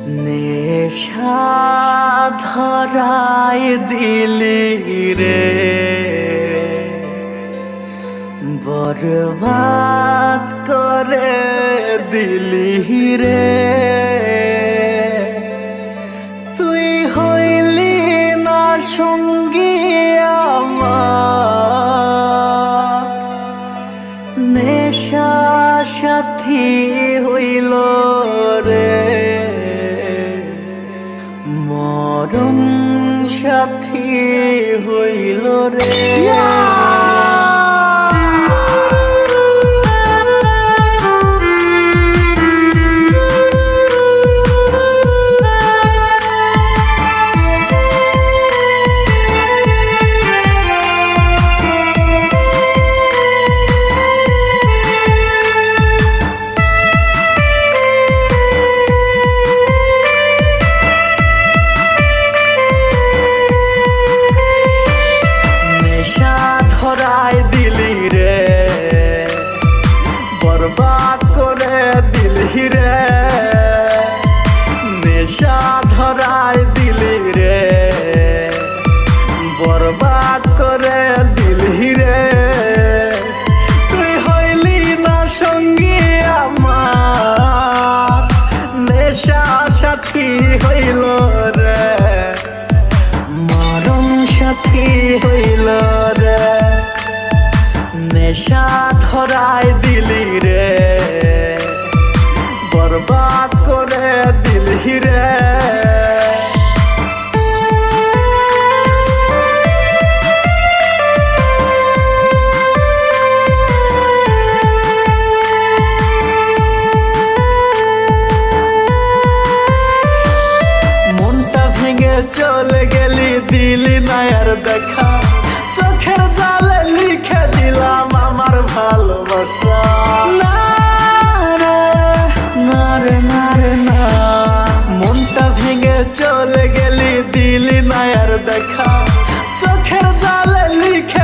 নেশা ধরায় দিলি রে, বরবাদ করে দিলি রে। তুই হইলি না সঙ্গী আমার, নেশা সাথী হইল রে, মরণ সাথী হইল রে। ধরাই দিলি রে, বরবাদ করে দিলি রে। নেশা ধরাই দিলি রে, বরবাদ করে দিলি রে। তুই হইলি না সঙ্গী আমার, নেশা সাথী হইল রে, মরণ সাথী হইল রে। নেশা ধরাই দিলি রে, বরবাদ করে দিলি রে। মনটা ভেঙে চলে গেলি, দিলি না আর দেখা। চোখের জালে লিখে দিলাম আমার ভালোবাসা। না রে না রে না রে না, মনটা ভেঙে চলে গেলি, দিলি না আর দেখা। চোখের জালে লিখে